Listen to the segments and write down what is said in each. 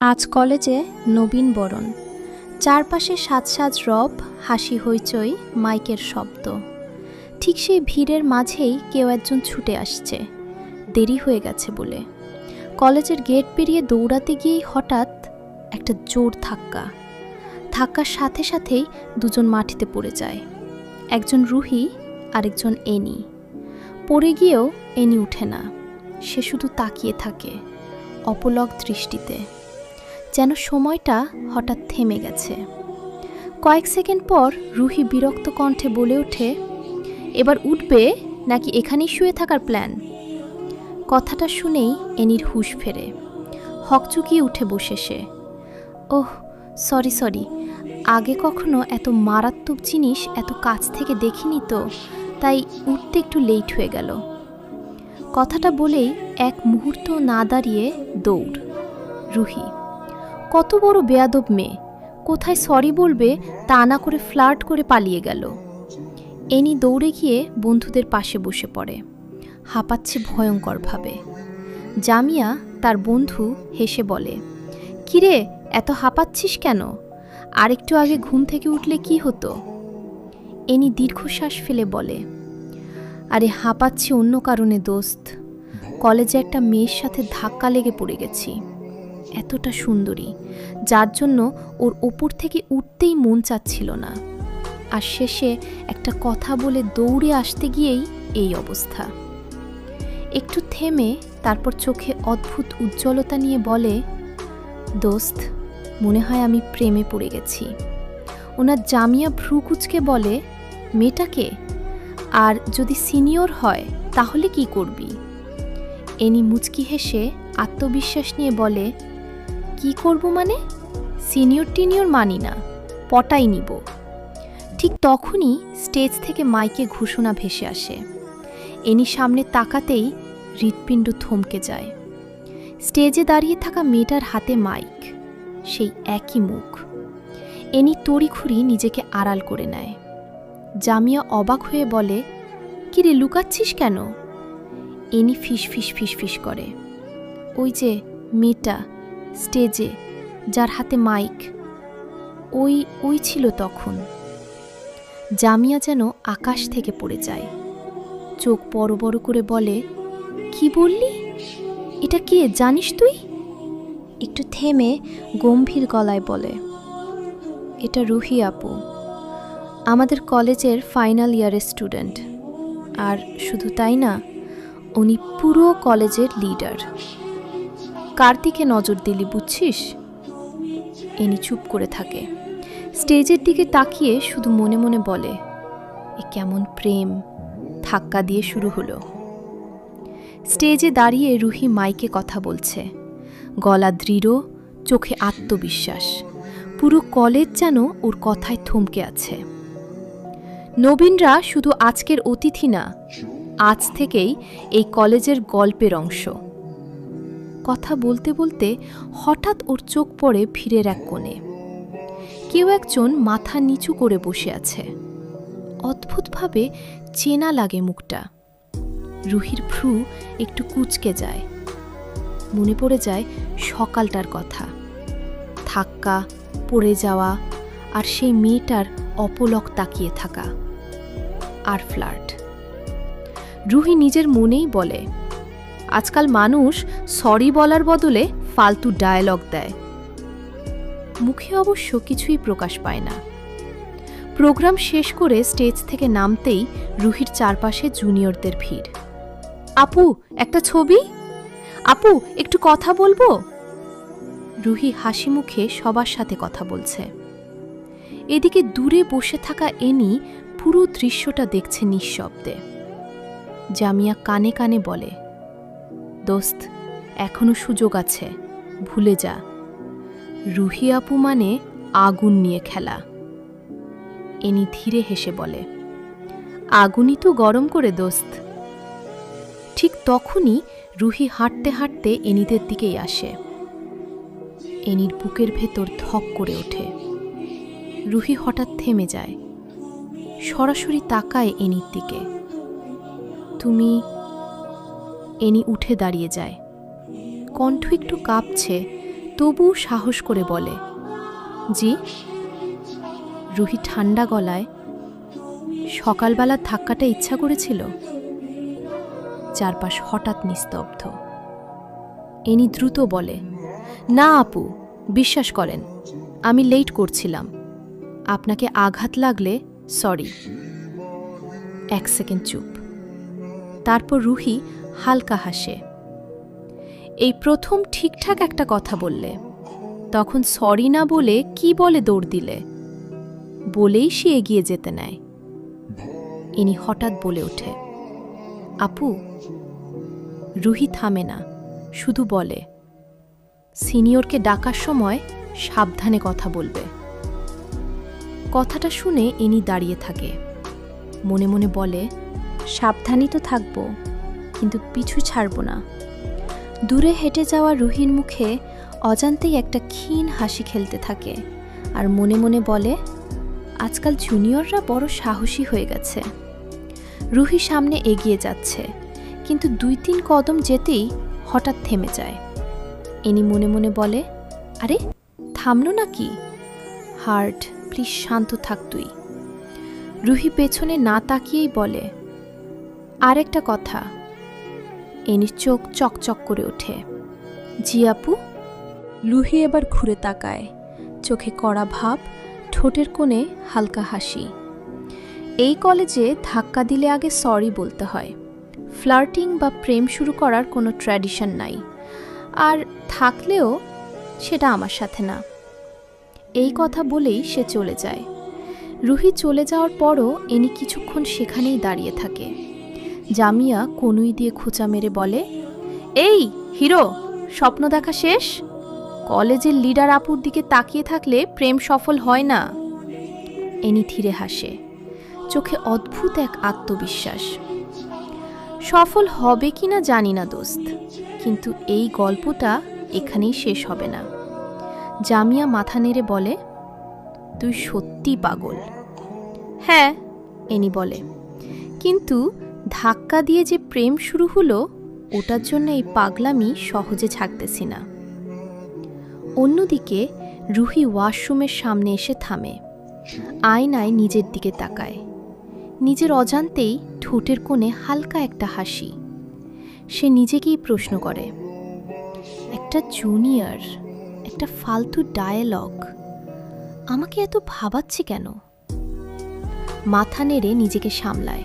আজ কলেজে নবীন বরণ, চারপাশে সাজ সাজ রব, হাসি হইচই, মাইকের শব্দ। ঠিক সেই ভিড়ের মাঝেই কেউ একজন ছুটে আসছে, দেরি হয়ে গেছে বলে। কলেজের গেট পেরিয়ে দৌড়াতে গিয়েই হঠাৎ একটা জোর ধাক্কার সাথে সাথেই দুজন মাটিতে পড়ে যায়। একজন রুহি, আরেকজন এনি। পড়ে গিয়েও এনি উঠে না, সে শুধু তাকিয়ে থাকে অপলক দৃষ্টিতে, যেন সময়টা হঠাৎ থেমে গেছে। কয়েক সেকেন্ড পর রুহি বিরক্ত কণ্ঠে বলে ওঠে, এবার উঠবে নাকি এখানেই শুয়ে থাকার প্ল্যান? কথাটা শুনেই এনির হুঁশ ফেরে, হকচকিয়ে উঠে বসে সে। ওহ সরি, আগে কখনো এত মারাত্মক জিনিস এত কাছ থেকে দেখিনি তো, তাই উঠতে একটু লেট হয়ে গেল। কথাটা বলেই এক মুহূর্ত না দাঁড়িয়ে দৌড়। রুহি কত বড় বেয়াদব মেয়ে, কোথায় সরি বলবে তা না করে ফ্লার্ট করে পালিয়ে গেল। এনি দৌড়ে গিয়ে বন্ধুদের পাশে বসে পড়ে, হাঁপাচ্ছে ভয়ঙ্করভাবে। জামিয়া তার বন্ধু হেসে বলে, কিরে এত হাঁপাচ্ছিস কেন? আরেকটু আগে ঘুম থেকে উঠলে কি হতো? এনি দীর্ঘশ্বাস ফেলে বলে, আরে হাঁপাচ্ছি অন্য কারণে দোস্ত। কলেজে একটা মেয়ের সাথে ধাক্কা লেগে পড়ে গেছি, এতটা সুন্দরী, যার জন্য ওর ওপর থেকে উঠতেই মন চাচ্ছিল না। আর শেষে একটা কথা বলে দৌড়ে আসতে গিয়েই এই অবস্থা। একটু থেমে তারপর চোখে অদ্ভুত উজ্জ্বলতা নিয়ে বলে, দোস্ত মনে হয় আমি প্রেমে পড়ে গেছি। ওনার জামিয়া ভ্রু কুঁচকে বলে, মেয়েটাকে? আর যদি সিনিয়র হয় তাহলে কি করবি? এনি মুচকি হেসে আত্মবিশ্বাস নিয়ে বলে, কি করব মানে? সিনিয়র টিনিয়র মানি না, পটাই নিব। ঠিক তখনই স্টেজ থেকে মাইকে ঘোষণা ভেসে আসে। এনি সামনে তাকাতেই হৃৎপিণ্ড থমকে যায়। স্টেজে দাঁড়িয়ে থাকা মেয়েটার হাতে মাইক, সেই একই মুখ। এনি তড়িঘড়ি নিজেকে আড়াল করে নেয়। জামিয়া অবাক হয়ে বলে, কিরে লুকাচ্ছিস কেন? এনি ফিস করে, ওই যে মেয়েটা স্টেজে, যার হাতে মাইক, ওই ছিল তখন। জামিয়া যেন আকাশ থেকে পড়ে যায়, চোখ বড় বড় করে বলে, কি বললি? এটা কে জানিস তুই? একটু থেমে গম্ভীর গলায় বলে, এটা রুহি আপু, আমাদের কলেজের ফাইনাল ইয়ারের স্টুডেন্ট। আর শুধু তাই না, উনি পুরো কলেজের লিডার। কার দিকে নজর দিলি বুঝছিস? এনি চুপ করে থাকে, স্টেজের দিকে তাকিয়ে শুধু মনে মনে বলে, এ কেমন প্রেম! ধাক্কা দিয়ে শুরু হলো। স্টেজে দাঁড়িয়ে রুহি মাইকে কথা বলছে, গলা দৃঢ়, চোখে আত্মবিশ্বাস। পুরো কলেজ যেন ওর কথায় থমকে আছে। নবীনরা শুধু আজকের অতিথি না, আজ থেকেই এই কলেজের গল্পের অংশ। কথা বলতে বলতে হঠাৎ ওর চোখ পড়ে ভিড়ের এক কোণে। কেউ একজন মাথা নিচু করে বসে আছে, অদ্ভুতভাবে চেনা লাগে মুখটা। রুহির ভ্রু একটু কুঁচকে যায়, মনে পড়ে যায় সকালটার কথা, ধাক্কা, পড়ে যাওয়া, আর সেই মেয়েটার অপলক তাকিয়ে থাকা, আর ফ্লার্ট। রুহি নিজের মনেই বলে, আজকাল মানুষ সরি বলার বদলে ফালতু ডায়ালগ দেয়। মুখে অবশ্য কিছুই প্রকাশ পায় না। প্রোগ্রাম শেষ করে স্টেজ থেকে নামতেই রুহির চারপাশে জুনিয়রদের ভিড়। আপু একটা ছবি, আপু একটু কথা বলবো। রুহি হাসি মুখে সবার সাথে কথা বলছে। এদিকে দূরে বসে থাকা এনি পুরো দৃশ্যটা দেখছে নিঃশব্দে। জামিয়া কানে কানে বলে, দোস্ত এখনো সুযোগ আছে, ভুলে যা। রুহি আপু মানে আগুন নিয়ে খেলা। এনি ধীরে হেসে বলে, আগুনই তো গরম করে দোস্ত। ঠিক তখনই রুহি হাঁটতে হাঁটতে এনিদের দিকেই আসে। এনির বুকের ভেতর ধক করে ওঠে। রুহি হঠাৎ থেমে যায়, সরাসরি তাকায় এনির দিকে। তুমি? এনি উঠে দাঁড়িয়ে যায়, কণ্ঠ একটু কাঁপছে, তবু সাহস করে বলে, জি। রুহি ঠান্ডা গলায়, সকালবেলার ধাক্কাটা ইচ্ছা করেছিল? চারপাশ হঠাৎ নিস্তব্ধ। এনি দ্রুত বলে, না আপু, বিশ্বাস করেন, আমি লেট করছিলাম। আপনাকে আঘাত লাগলে সরি। 1 সেকেন্ড চুপ। তারপর রুহি হালকা হাসে। এই প্রথম ঠিকঠাক একটা কথা বললে, তখন সরি না বলে কি বলে দৌড় দিলে? বলেই সে এগিয়ে যেতে নেয়। ইনি হঠাৎ বলে ওঠে, আপু। রুহি থামে না, শুধু বলে, সিনিয়রকে ডাকার সময় সাবধানে কথা বলবে। কথাটা শুনে ইনি দাঁড়িয়ে থাকে, মনে মনে বলে, সাবধানই তো থাকবো, কিন্তু পিছু ছাড়ব না। দূরে হেঁটে যাওয়া রুহির মুখে অজান্তেই একটা ক্ষীণ হাসি খেলতে থাকে, আর মনে মনে বলে, আজকাল জুনিয়ররা বড় সাহসী হয়ে গেছে। রুহি সামনে এগিয়ে যাচ্ছে, কিন্তু 2-3 কদম যেতেই হঠাৎ থেমে যায়। ইনি মনে মনে বলে, আরে থামলো নাকি? হার্ট, প্লিজ শান্ত থাক তুই। রুহি পেছনে না তাকিয়েই বলে, আর একটা কথা। এনির চোখ চকচক করে ওঠে। জি আপু। রুহি এবার ঘুরে তাকায়, চোখে কড়া ভাব, ঠোঁটের কোণে হালকা হাসি। এই কলেজে ধাক্কা দিলে আগে সরি বলতে হয়। ফ্লার্টিং বা প্রেম শুরু করার কোনো ট্র্যাডিশন নাই, আর থাকলেও সেটা আমার সাথে না। এই কথা বলেই সে চলে যায়। রুহি চলে যাওয়ার পরও এনি কিছুক্ষণ সেখানেই দাঁড়িয়ে থাকে। জামিয়া কনুই দিয়ে খোঁচা মেরে বলে, এই হিরো, স্বপ্ন দেখা শেষ? কলেজের লিডার আপুর দিকে তাকিয়ে থাকলে প্রেম সফল হয় না। এনি ধীরে হাসে, চোখে অদ্ভুত এক আত্মবিশ্বাস। সফল হবে কিনা জানি না দোস্ত, কিন্তু এই গল্পটা এখানেই শেষ হবে না। জামিয়া মাথা নেড়ে বলে, তুই সত্যি পাগল। হ্যাঁ, এনি বলে, কিন্তু ধাক্কা দিয়ে যে প্রেম শুরু হলো, ওটার জন্য এই পাগলামি সহজে ছাড়তেছি না। অন্যদিকে রুহি ওয়াশরুমের সামনে এসে থামে, আয়নায় নিজের দিকে তাকায়। নিজের অজান্তেই ঠোঁটের কোণে হালকা একটা হাসি। সে নিজেকেই প্রশ্ন করে, একটা জুনিয়র, একটা ফালতু ডায়ালগ আমাকে এত ভাবাচ্ছে কেন? মাথা নেড়ে নিজেকে সামলায়,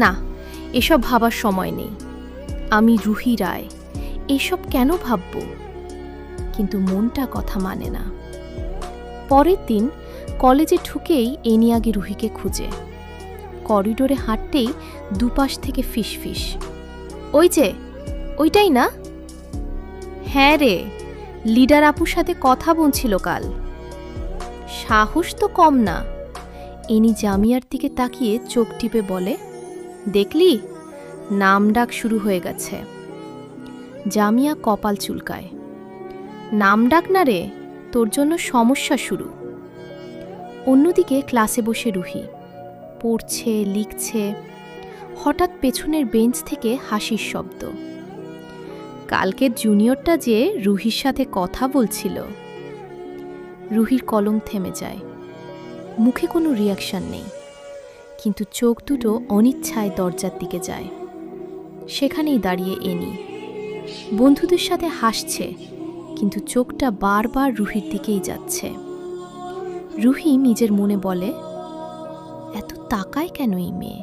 না, এসব ভাবার সময় নেই। আমি রুহি রায়, এসব কেন ভাবব? কিন্তু মনটা কথা মানে না। পরের দিন কলেজে ঢুকেই এনি আগে রুহিকে খুঁজে। করিডোরে হাঁটতেই দুপাশ থেকে ফিসফিস, ওই যে, ওইটাই না? হ্যাঁ রে, লিডার আপুর সাথে কথা বলছিল কাল। সাহস তো কম না। এনি জামিয়ার দিকে তাকিয়ে চোখ টিপে বলে, দেখলি, নাম ডাক শুরু হয়ে গেছে। জামিয়া কপাল চুলকায়, নাম ডাক না রে, তোর জন্য সমস্যা শুরু। অন্যদিকে ক্লাসে বসে রুহি পড়ছে, লিখছে। হঠাৎ পেছনের বেঞ্চ থেকে হাসির শব্দ। কালকের জুনিয়রটা যে রুহির সাথে কথা বলছিল। রুহির কলম থেমে যায়, মুখে কোনো রিয়াকশন নেই, কিন্তু চোখ দুটো অনিচ্ছায় দরজার দিকে যায়। সেখানেই দাঁড়িয়ে এনি, বন্ধুদের সাথে হাসছে, কিন্তু চোখটা বারবার রুহির দিকেই যাচ্ছে। রুহি নিজের মনে বলে, এত তাকায় কেন এই মেয়ে?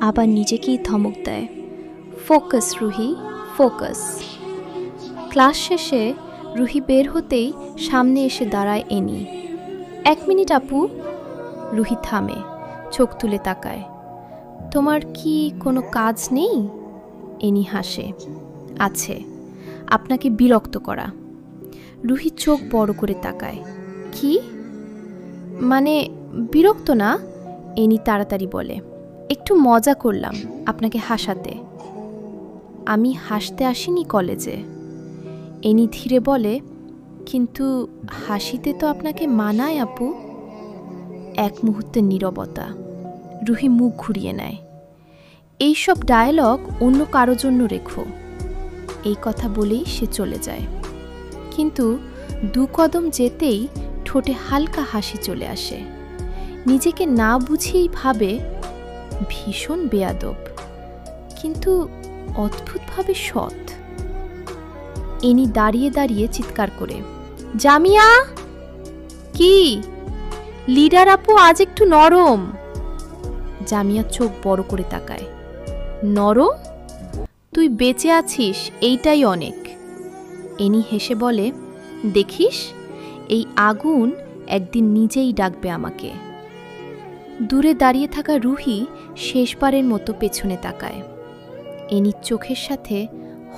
আবার নিজেকেই ধমক দেয়, ফোকাস রুহি, ফোকাস। ক্লাস শেষে রুহি বের হতেই সামনে এসে দাঁড়ায় এনি। 1 মিনিট আপু। রুহি থামে, চোখ তুলে তাকায়, তোমার কি কোনো কাজ নেই? এনি হাসে, আছে, আপনাকে বিরক্ত করা। রুহি চোখ বড় করে তাকায়, কি? মানে বিরক্ত না। এনি তাড়াতাড়ি বলে, একটু মজা করলাম আপনাকে হাসাতে। আমি হাসতে আসিনি কলেজে। এনি ধীরে বলে, কিন্তু হাসিতে তো আপনাকে মানায় আপু। এক মুহূর্তের নীরবতা। রুহি মুখ ঘুরিয়ে নেয়। এইসব ডায়ালগ অন্য কারো জন্য রেখো। এই কথা বলেই সে চলে যায়। কিন্তু 2 কদম যেতেই ঠোঁটে হালকা হাসি চলে আসে। নিজেকে না বুঝিয়েই ভাবে ভীষণ বেয়াদব, কিন্তু অদ্ভুতভাবে সৎ। এনি দাঁড়িয়ে দাঁড়িয়ে চিৎকার করে, জামিয়া! কি লিডার আপু আজ একটু নরম। জামিয়া চোখ বড় করে তাকায়। নরম? তুই বেঁচে আছিস এইটাই অনেক। এনি হেসে বলে, দেখিস এই আগুন একদিন নিজেই ডাকবে আমাকে। দূরে দাঁড়িয়ে থাকা রুহি শেষবারের মতো পেছনে তাকায়। এনির চোখের সাথে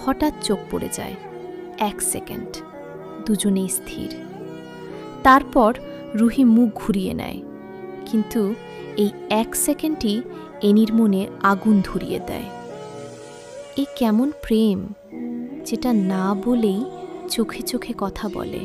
হঠাৎ চোখ পড়ে যায়। 1 সেকেন্ড দুজনেই স্থির। তারপর রুহি মুখ ঘুরিয়ে নেয়, কিন্তু এই 1 সেকেন্ডই এনির মনে আগুন ধরিয়ে দেয়। এ কেমন প্রেম, যেটা না বলেই চোখে চোখে কথা বলে।